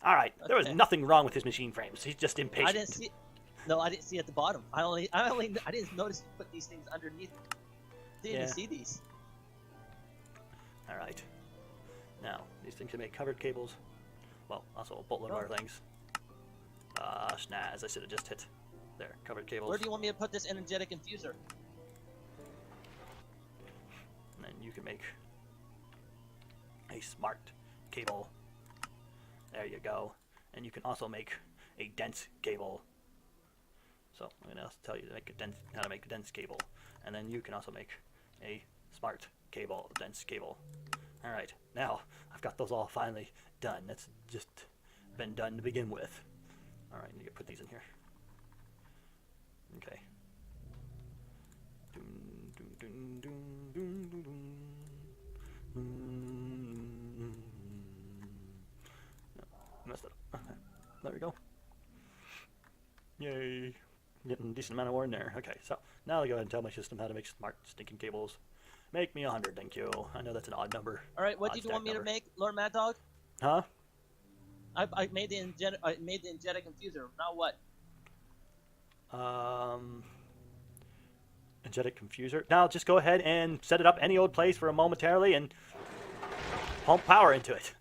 All right, there was Okay. nothing wrong with his machine frames. He's just I impatient. didn't see. No, I didn't see at the bottom. I didn't notice you put these things underneath. Didn't even see these. All right. Now, these things can make covered cables. Well, also a boatload of other things. Schnaz, I should have just hit. There, covered cables. Where do you want me to put this energetic infuser? And then you can make a smart cable. There you go. And you can also make a dense cable. So I'm going to tell you to make how to make a dense cable. And then you can also make a smart cable, dense cable. All right, now I've got those all finally done. That's just been done to begin with. All right, I need to put these in here. Okay. No, messed it up. There we go. Yay. Getting a decent amount of ore in there. Okay, so now I'll go ahead and tell my system how to make smart stinking cables. Make me 100, thank you. I know that's an odd number. All right, what did you want me to make, Lord Mad Dog? Huh? I made the energetic infuser. Now what? Energetic confuser. Now just go ahead and set it up any old place for a momentarily and pump power into it.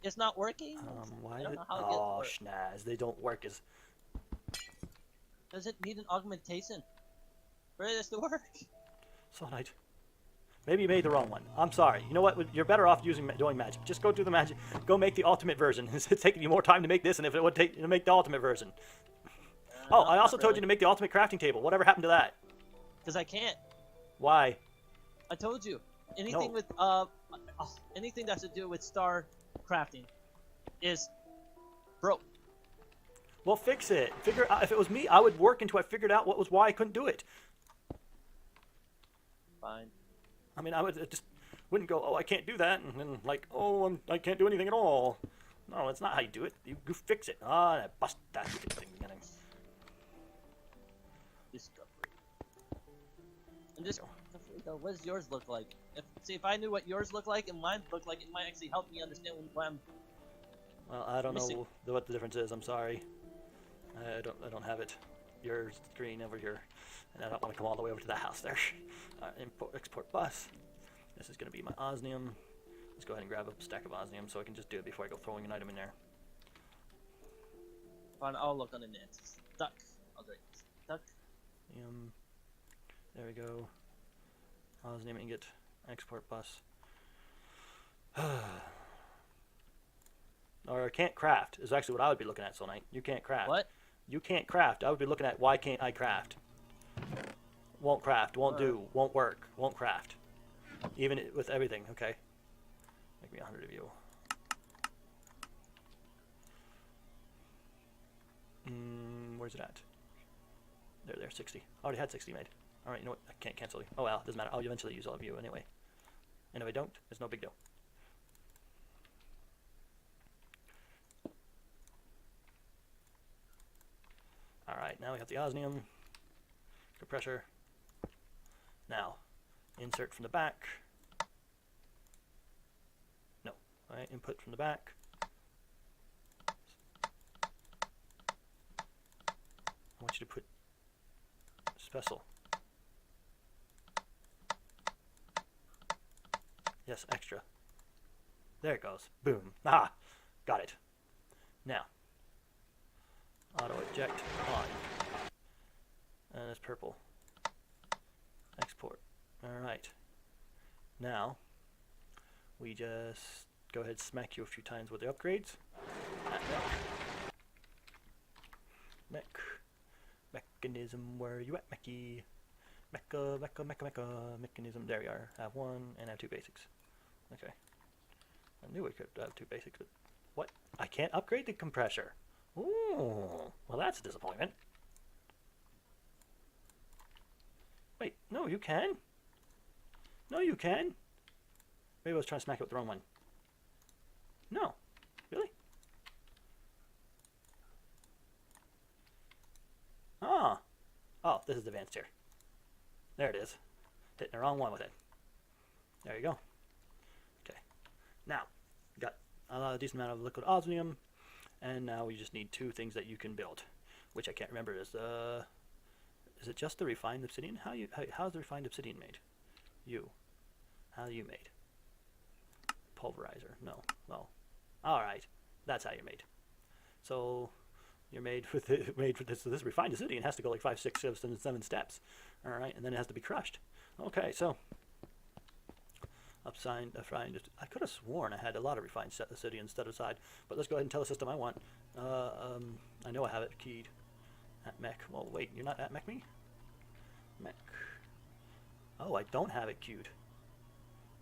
It's not working. Why? I don't know how Oh, it schnaz. They don't work as. Does it need an augmentation for this to work? Sonite. Maybe you made the wrong one. I'm sorry. You know what? You're better off doing magic. Just go do the magic. Go make the ultimate version. It's taking you more time to make this than if it would take to make the ultimate version. Oh, I also told you to make the ultimate crafting table. Whatever happened to that? Because I can't. Why? I told you. Anything with anything that's to do with star crafting is broke. Well, fix it. Figure out. If it was me, I would work until I figured out what was why I couldn't do it. Fine. I mean, I would just wouldn't go, oh, I can't do that, and then like, oh, I can't do anything at all. No, that's not how you do it. You fix it. I bust that thing again. Discovery. And discovery, though, what does yours look like? If I knew what yours looked like and mine looked like, it might actually help me understand what I'm. Well, I don't missing. know what the difference is. I'm sorry. I don't have it. Your screen over here, and I don't want to come all the way over to the house there. Import export bus. This is going to be my osmium. Let's go ahead and grab a stack of osmium so I can just do it before I go throwing an item in there. Fine, I'll look on the net. Stuck. I'll do it. Stuck. There we go. Osmium ingot. Export bus. Or I can't craft is actually what I would be looking at, Soul Knight. You can't craft. What? You can't craft. I would be looking at why can't I craft? Won't craft. Won't do. Won't work. Won't craft. Even with everything. Okay. Make me 100 of you. Where's it at? There. 60. I already had 60 made. All right. You know what? I can't cancel you. Oh well. Doesn't matter. I'll eventually use all of you anyway. And if I don't, it's no big deal. Alright, now we have the osmium, compressor. Now, insert from the back. No, alright, input from the back. I want you to put special. Yes, extra. There it goes. Boom. Ah, got it. Now, auto eject on. And it's purple. Export. Alright. Now, we just go ahead and smack you a few times with the upgrades. Mech. Mechanism, where you at, Mechy? Mecha. Mechanism. There we are. Have one and have two basics. Okay. I knew we could have two basics, but what? I can't upgrade the compressor. Ooh, well that's a disappointment. Wait, no, you can. No, you can. Maybe I was trying to smack it with the wrong one. No, really? Ah, oh, this is advanced here. There it is. Hitting the wrong one with it. There you go. Okay, now got a decent amount of liquid osmium, and now we just need 2 things that you can build, which I can't remember. Is it just the refined obsidian? How's the refined obsidian made? How are you made? Pulverizer? No. Well, all right, that's how you're made. So you're made with this. So this refined obsidian has to go like 5, 6, 7 steps. All right, and then it has to be crushed. Okay, so I could have sworn I had a lot of refined obsidian set aside, but let's go ahead and tell the system I want. I know I have it keyed at mech. Well, wait, you're not at mech me? Mech. Oh, I don't have it queued.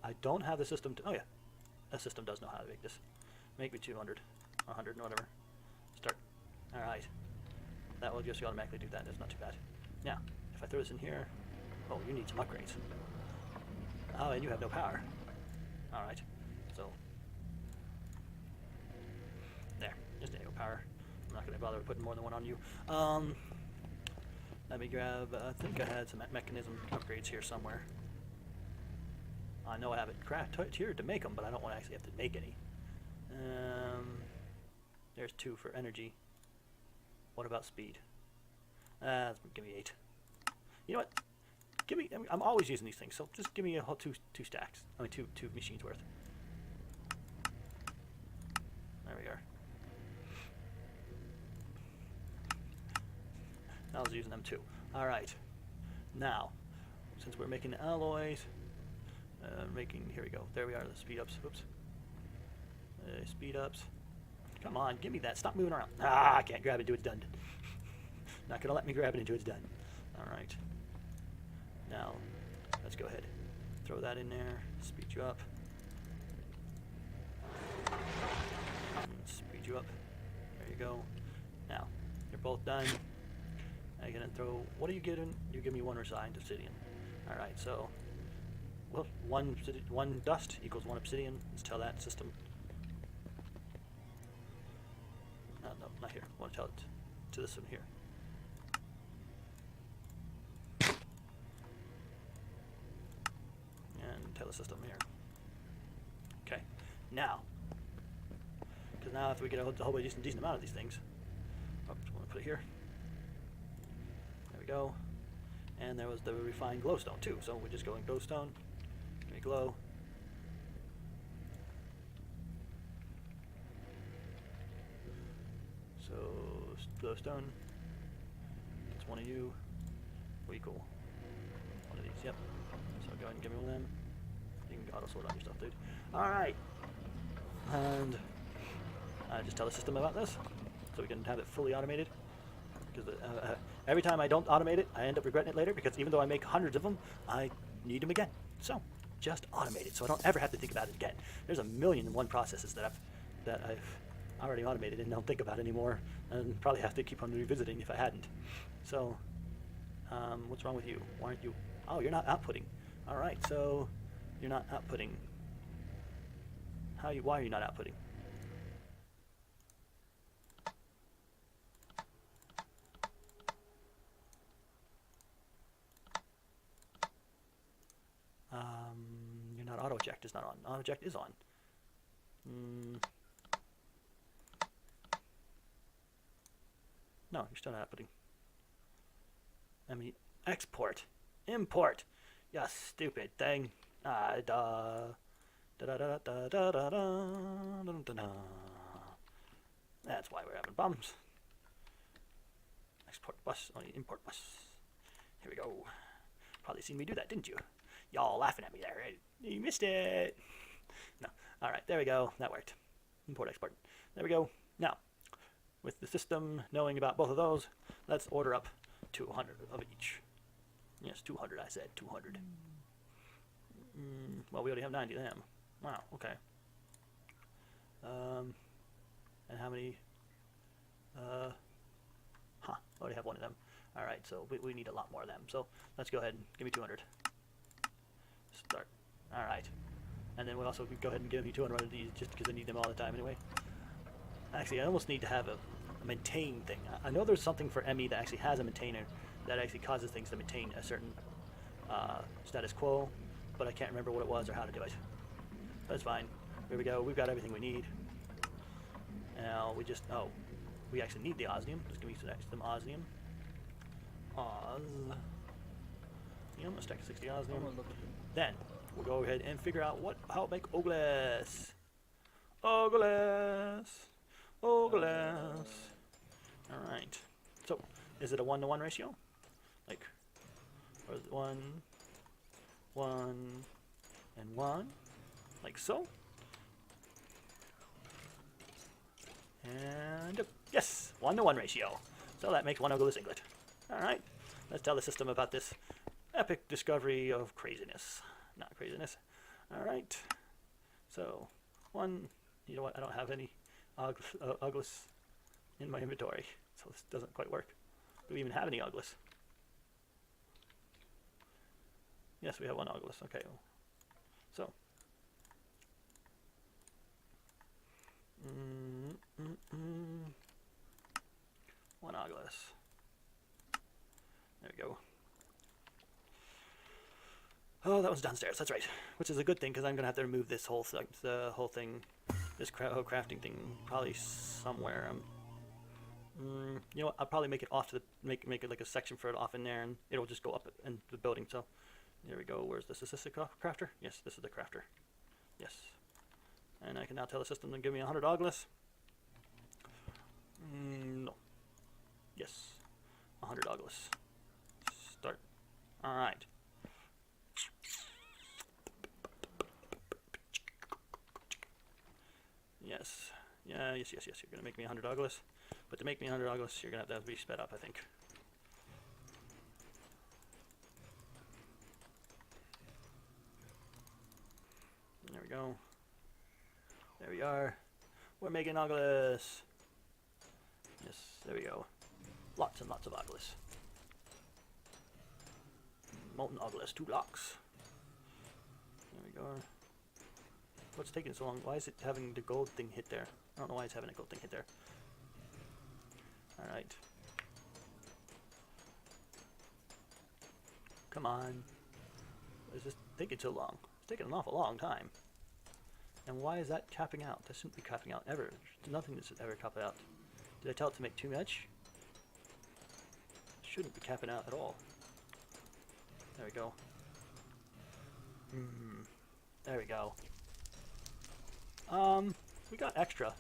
I don't have the system. Oh yeah, the system does know how to make this. Make me 200, 100, whatever. Start. All right. That will just automatically do that. That's not too bad. Now, if I throw this in here, oh, you need some upgrades. Oh, and you have no power. All right. So there, just no power. I'm not going to bother putting more than one on you. Let me grab. I think I had some mechanism upgrades here somewhere. I know I have it tiered to make them, but I don't want to actually have to make any. There's 2 for energy. What about speed? Give me 8. You know what? Give me. I'm always using these things, so just give me a whole two stacks. I mean, two machines worth. There we are. I was using them too. All right. Now, since we're making alloys, here we go. There we are. The speed ups. Oops. Speed ups. Come on, give me that. Stop moving around. Ah, I can't grab it until it's done. Not gonna let me grab it until it's done. All right. Now, let's go ahead. Throw that in there. Speed you up. Speed you up. There you go. Now, you're both done. I'm gonna throw. What are you getting? You give me 1 refined obsidian. All right. So, well, one dust equals 1 obsidian. Let's tell that system. No, not here. I want to tell it to this one here. And tell the system here. Okay. Now, because now if we get a whole decent amount of these things, oops, I want to put it here. There we go. And there was the refined glowstone too. So we just go in glowstone, give me glow. So glowstone. It's 1 of you. We equal 1 of these. Yep. So go ahead and give me 1 of them. You can auto sort on your stuff, dude. All right. And just tell the system about this, so we can have it fully automated. Because every time I don't automate it, I end up regretting it later. Because even though I make hundreds of them, I need them again. So just automate it, so I don't ever have to think about it again. There's 1,000,001 processes that I've already automated and don't think about anymore, and probably have to keep on revisiting if I hadn't. So, what's wrong with you? Why aren't you? Oh, you're not outputting. All right, so you're not outputting. Why are you not outputting? You're not auto eject is not on. Auto eject is on. No, you're still not outputting. I mean, export, import. You stupid thing. That's why we're having problems. Export bus, only import bus. Here we go. Probably seen me do that, didn't you? Y'all laughing at me there. Right? You missed it. No. All right, there we go. That worked. Import, export. There we go. Now, with the system knowing about both of those, let's order up 200 of each. Yes, 200, I said. 200. Well, we already have 90 of them. Wow, okay. And how many? Already have 1 of them. All right, so we need a lot more of them. So let's go ahead and give me 200. Start. All right. And then we'll also go ahead and give me 200 of these just because I need them all the time anyway. Actually, I almost need to have a maintain thing. I know there's something for ME that actually has a maintainer that actually causes things to maintain a certain status quo, but I can't remember what it was or how to do it. That's fine. Here we go. We've got everything we need. Now we just, oh, we actually need the osmium. Just give me some osmium. Osmium, let's stack 60 osmium. Then we'll go ahead and figure out how to make oglass. Oglass. Oglass. Alright. So, is it a 1-to-1 ratio? Like, or is it 1, 1, and 1? Like so? And yes, 1-to-1 ratio. So that makes one ogla singlet. Alright, let's tell the system about this epic discovery of craziness. Not craziness. Alright, so you know what, I don't have any oglas in my inventory, so this doesn't quite work. Do we even have any oglas? Yes, we have one oglas. Okay, so one oglas. There we go. Oh, that was downstairs. That's right. Which is a good thing because I'm gonna have to remove this whole thing, this whole crafting thing, probably somewhere. You know what? I'll probably make it off to the make it like a section for it off in there, and it'll just go up in the building. So there we go. Where's this? Is this the crafter? Yes, this is the crafter. Yes. And I can now tell the system to give me 100 oglas. No. Yes. 100 oglas. Start. Alright. Yes. Yeah, yes. You're going to make me 100 oglas. But to make me 100 oglas, you're going to have to be sped up, I think. There we go. There we are. We're making oglas. Yes, there we go. Lots and lots of oglas. Molten oglas, 2 blocks. There we go. What's taking so long? Why is it having the gold thing hit there? I don't know why it's having a gold thing hit there. Alright. Come on. Why is this taking so long? It's taking an awful long time. And why is that capping out? That shouldn't be capping out ever. There's nothing that should ever cap out. Did I tell it to make too much? It shouldn't be capping out at all. There we go. There we go. We got extra.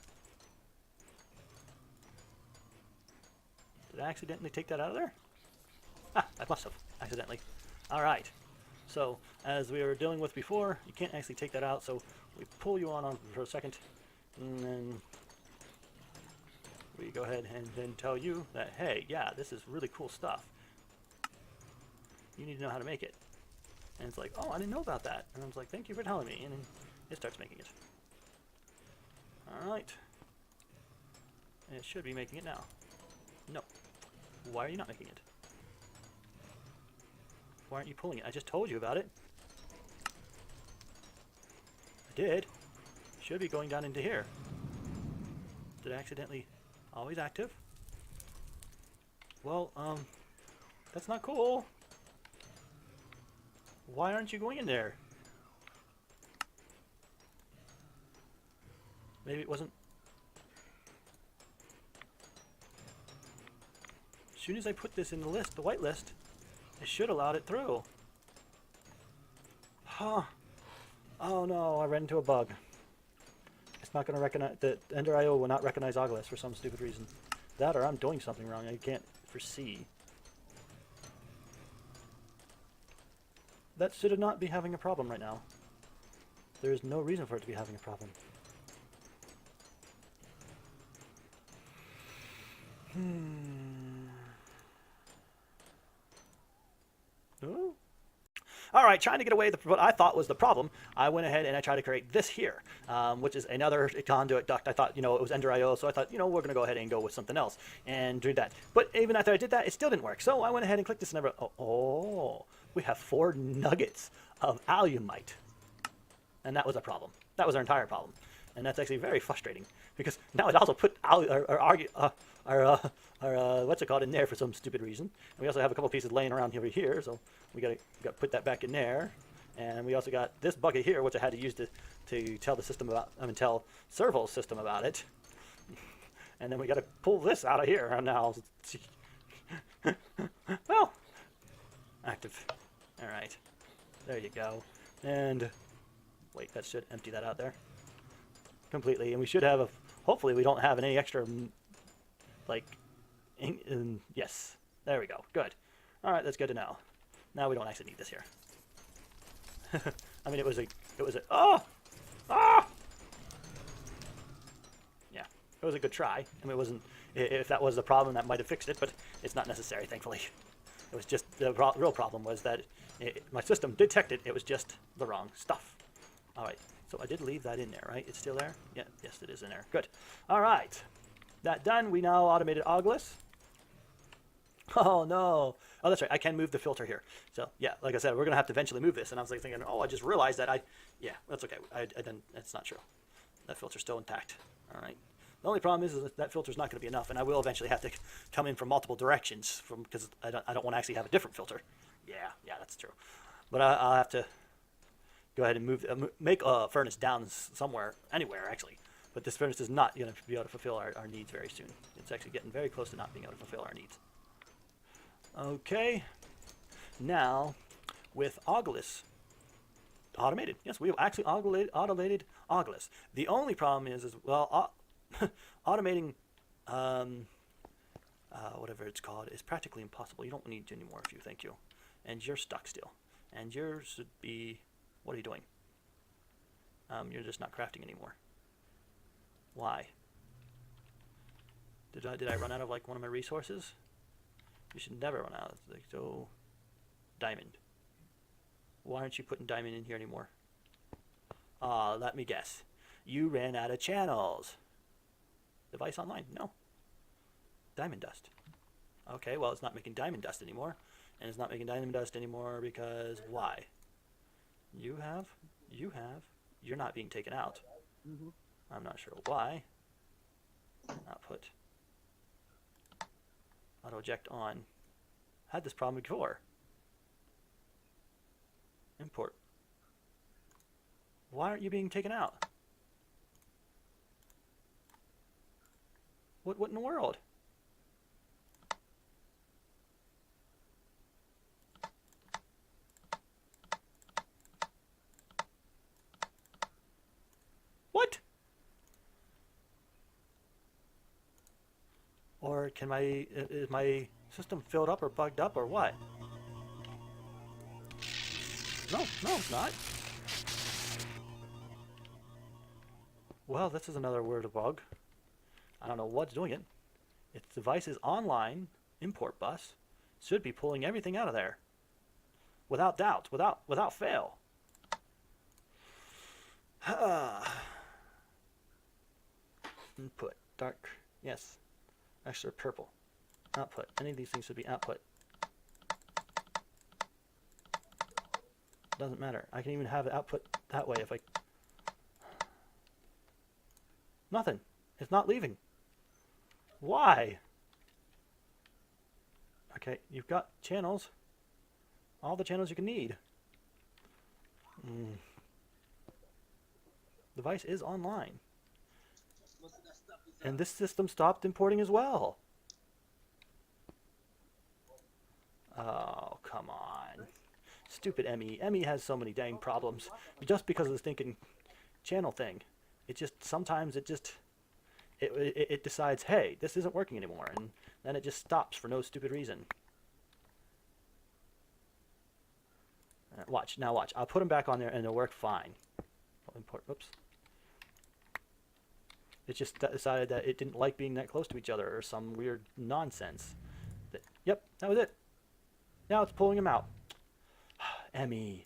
Did I accidentally take that out of there? Ah, I must have, accidentally. Alright. So, as we were dealing with before, you can't actually take that out, so we pull you on for a second, and then we go ahead and then tell you that, hey, yeah, this is really cool stuff. You need to know how to make it. And it's like, oh, I didn't know about that. And I was like, thank you for telling me. And then it starts making it. Alright. And it should be making it now. No. Why are you not making it? Why aren't you pulling it? I just told you about it. I did. Should be going down into here. Did I accidentally... Always active? Well, that's not cool. Why aren't you going in there? Maybe it wasn't... As soon as I put this in the list, the white list, it should allow it through. Huh. Oh no, I ran into a bug. It's not going to recognize... The Ender IO will not recognize Oglas for some stupid reason. That or I'm doing something wrong I can't foresee. That should not be having a problem right now. There is no reason for it to be having a problem. Oh. Alright, trying to get away with what I thought was the problem, I went ahead and I tried to create this here, which is another conduit duct. I thought, it was Ender IO, so I thought, we're going to go ahead and go with something else and do that. But even after I did that, it still didn't work. So I went ahead and clicked this and we have 4 nuggets of alumite. And that was a problem. That was our entire problem. And that's actually very frustrating because now it also put our what's it called in there for some stupid reason. And we also have a couple pieces laying around over here, so we got to put that back in there. And we also got this bucket here, which I had to use to tell the system about, tell Servo's system about it. And then we got to pull this out of here now. Well, active. All right. There you go. And wait, that should empty that out there completely. And we should have a. Hopefully, we don't have any extra. Like, yes. There we go. Good. All right, that's good to know. Now we don't actually need this here. I mean, it was a. Oh, ah. Yeah, it was a good try. I mean, it wasn't. If that was the problem, that might have fixed it, but it's not necessary, thankfully. It was just the real problem was that my system detected it was just the wrong stuff. All right, so I did leave that in there, right? It's still there? Yeah, yes, it is in there. Good. All right, that done. We now automated Auglis. Oh no! Oh, that's right. I can move the filter here. So yeah, like I said, we're gonna have to eventually move this. And I was like thinking, oh, I just realized that yeah, that's okay. I didn't. That's not true. That filter's still intact. All right. The only problem is that filter's not going to be enough, and I will eventually have to come in from multiple directions because I don't want to actually have a different filter. Yeah, that's true. But I'll have to go ahead and make a furnace down somewhere, anywhere actually. But this furnace is not going to be able to fulfill our needs very soon. It's actually getting very close to not being able to fulfill our needs. Okay. Now, with Auglis automated, yes, we have actually automated Auglis. The only problem is well. Automating, whatever it's called, is practically impossible. You don't need any more of you, thank you. And you're stuck still. And yours should be, what are you doing? You're just not crafting anymore. Why? Did I run out of like one of my resources? You should never run out. Like, so, diamond. Why aren't you putting diamond in here anymore? Let me guess. You ran out of channels. Device online? No. Diamond dust. Okay, well, it's not making diamond dust anymore. And it's not making diamond dust anymore because why? You're not being taken out. Mm-hmm. I'm not sure why. Output. Auto eject on. Had this problem before. Import. Why aren't you being taken out? What in the world? What? Or is my system filled up or bugged up or what? No, it's not. Well, this is another word of bug. I don't know what's doing it. Its device is online, import bus, should be pulling everything out of there. Without doubt, without fail. Input, dark, yes. Extra purple. Output, any of these things should be output. Doesn't matter. I can even have it output that way if I... Nothing. It's not leaving. Why? Okay, you've got channels. All the channels you can need. Device is online. And this system stopped importing as well. Oh, come on. Stupid Emmy. Emmy has so many dang problems. Just because of this thinking channel thing. It just, sometimes it just... It decides, hey, this isn't working anymore, and then it just stops for no stupid reason. Watch, now watch. I'll put them back on there, and it'll work fine. Import, oops. It just decided that it didn't like being that close to each other, or some weird nonsense. Yep, that was it. Now it's pulling them out. Emmy,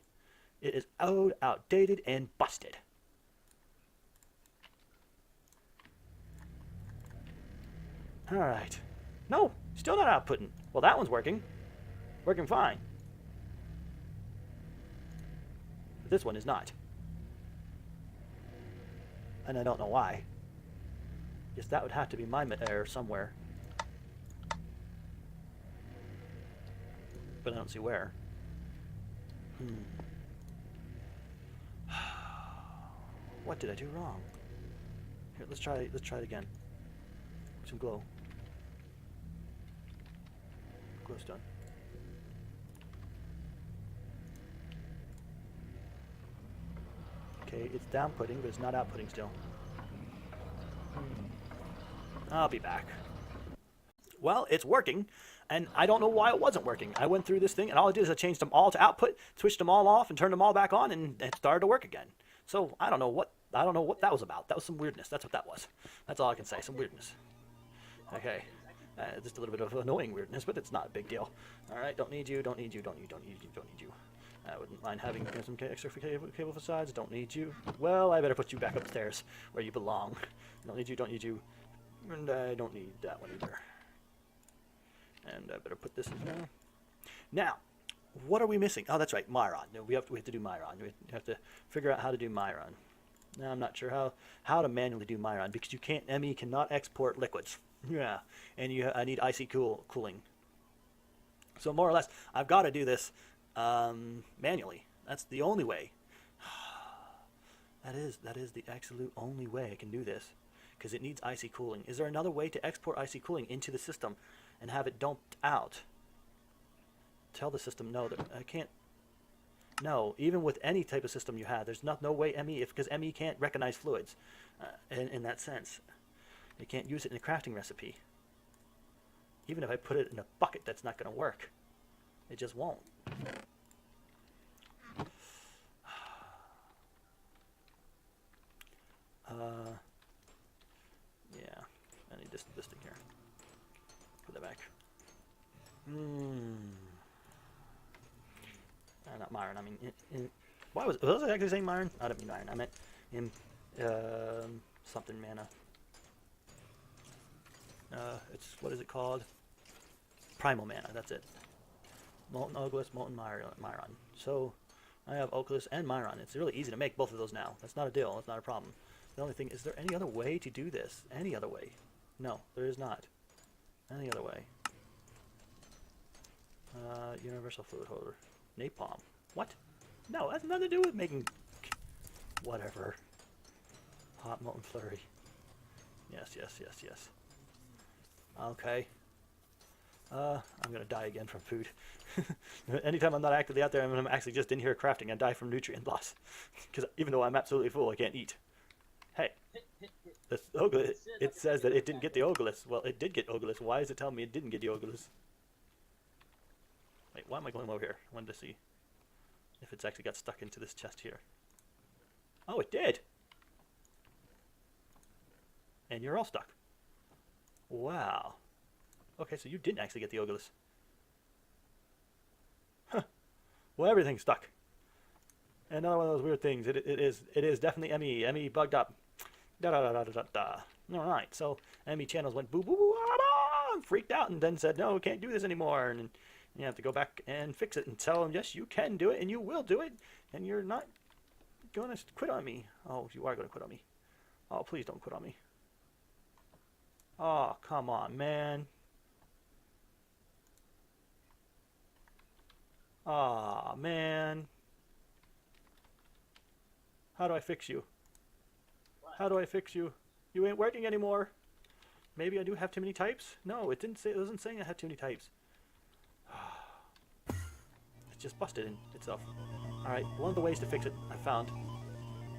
it is old, outdated, and busted. Alright. No, still not outputting. Well, that one's working. Working fine. But this one is not. And I don't know why. Guess that would have to be my error somewhere. But I don't see where. What did I do wrong? Here, let's try it again. some glow. Glowstone. Okay, it's downputting, but it's not outputting still. I'll be back. Well, it's working, and I don't know why it wasn't working. I went through this thing, and all I did is I changed them all to output, switched them all off, and turned them all back on, and it started to work again. So I don't know what that was about. That was some weirdness. That's what that was. That's all I can say. Some weirdness. Okay. Just a little bit of annoying weirdness, but it's not a big deal. All right, don't need you, don't need you, don't need you, don't need you, don't need you. I wouldn't mind having some extra cable for sides. Don't need you. Well, I better put you back upstairs where you belong. Don't need you, don't need you. And I don't need that one either. And I better put this in here. Now, what are we missing? Oh, that's right, Myron. We have to do Myron. We have to figure out how to do Myron. Now, I'm not sure how to manually do Myron because you can't. ME cannot export liquids. Yeah, and I need icy cooling. So more or less, I've got to do this manually. That's the only way. That is the absolute only way I can do this, because it needs icy cooling. Is there another way to export icy cooling into the system and have it dumped out? Tell the system no, that I can't. No, even with any type of system you have, there's no way ME, because ME can't recognize fluids in that sense. You can't use it in a crafting recipe. Even if I put it in a bucket, that's not going to work. It just won't. Yeah, I need this thing here. Put that back. Not Myron. I mean, why was I actually saying Myron? I didn't mean Myron. I meant in something mana. It's, what is it called? Primal mana. That's it. Molten Oculus, Molten Myron. So I have Oculus and Myron. It's really easy to make both of those now. That's not a deal. That's not a problem. The only thing, is there any other way to do this? Any other way? No, there is not. Any other way? Universal fluid holder. Napalm. What? No, that's nothing to do with making... Whatever. Hot molten flurry. Yes. Okay. I'm gonna die again from food. Anytime I'm not actively out there, I'm actually just in here crafting. I die from nutrient loss. Because even though I'm absolutely full, I can't eat. Hey. This Ogulus, it says that it didn't get the Ogulus. Well, it did get Ogulus. Why is it telling me it didn't get the Ogulus? Wait, why am I going over here? I wanted to see if it's actually got stuck into this chest here. Oh, it did! And you're all stuck. Wow. Okay, so you didn't actually get the Ogulus. Huh. Well, everything's stuck. And another one of those weird things. It is definitely ME. ME bugged up. Alright, so ME channels went boo boo boo and freaked out and then said, no, we can't do this anymore. And you have to go back and fix it and tell them, yes, you can do it and you will do it. And you're not going to quit on me. Oh, you are going to quit on me. Oh, please don't quit on me. Oh, come on, man. Aw, man. How do I fix you? What? How do I fix you? You ain't working anymore. Maybe I do have too many types? No, it didn't say. It wasn't saying I had too many types. It just busted in itself. Alright, one of the ways to fix it, I found,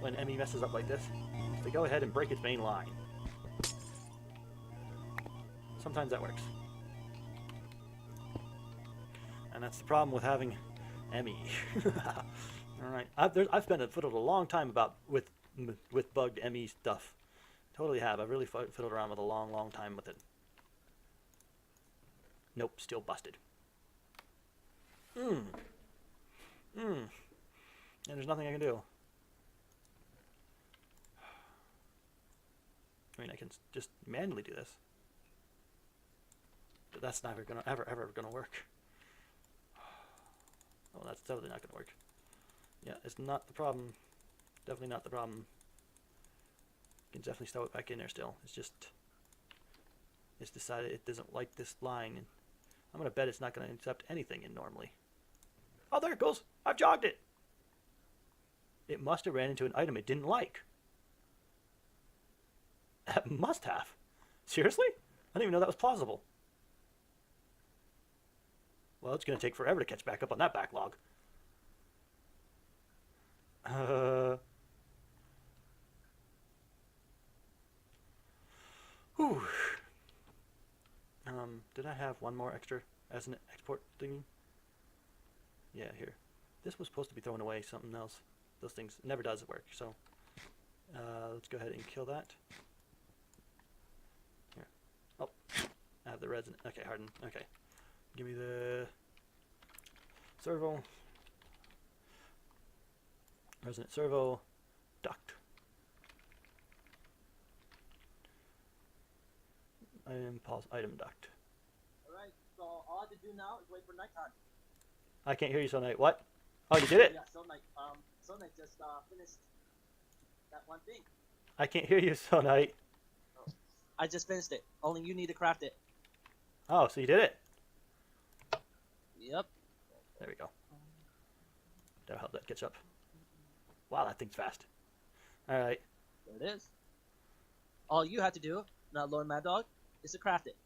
when ME messes up like this, is to go ahead and break its main line. Sometimes that works. And that's the problem with having ME. Alright, I've been fiddled a long time with bugged ME stuff. Totally have. I've really fiddled around with a long time with it. Nope, still busted. And there's nothing I can do. I mean, I can just manually do this. But that's never gonna ever gonna work. Oh, that's totally not gonna work. Yeah, it's not the problem. Definitely not the problem. You can definitely stow it back in there still. It's decided it doesn't like this line, and I'm gonna bet it's not gonna accept anything in normally. Oh, there it goes! I've jogged it! It must have ran into an item it didn't like. It must have. Seriously? I didn't even know that was plausible. Well, it's going to take forever to catch back up on that backlog. Whew. Did I have one more extra as an export thingy? Yeah, here. This was supposed to be thrown away, something else. Those things never does work, so let's go ahead and kill that. Here. Oh, I have the resin. Okay, harden. Okay. Give me the servo. Resonant servo. Duct. Impulse item duct. Alright, so all I have to do now is wait for nighttime. I can't hear you, Sonite. What? Oh, you did it? Yeah, Sonite just finished that one thing. I can't hear you, Sonite. Oh. I just finished it. Only you need to craft it. Oh, so you did it? Yep. There we go. That'll help that catch up. Wow, that thing's fast. Alright. There it is. All you have to do, not Lord Mad Dog, is to craft it.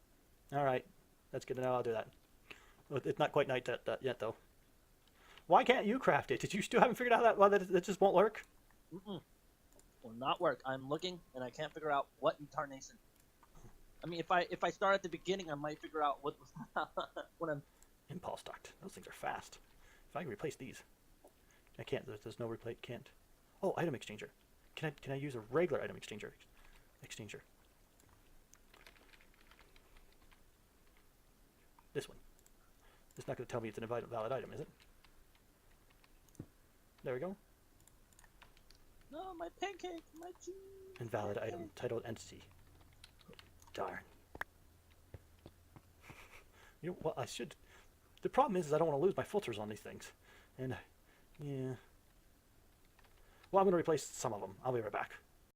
Alright. That's good to know. I'll do that. Well, it's not quite night yet, though. Why can't you craft it? Did you still haven't figured out why that just won't work? Will not work. I'm looking and I can't figure out what incarnation. I mean, if I start at the beginning, I might figure out what what I'm. Impulse duct. Those things are fast. If I can replace these, I can't. There's no replace. Can't. Oh, item exchanger. Can I use a regular item exchanger? This one. It's not going to tell me it's an valid item, is it? There we go. No, my pancake, my cheese. Invalid item. Titled entity. Darn. You know what? I should. The problem is I don't want to lose my filters on these things. And, yeah. Well, I'm going to replace some of them. I'll be right back.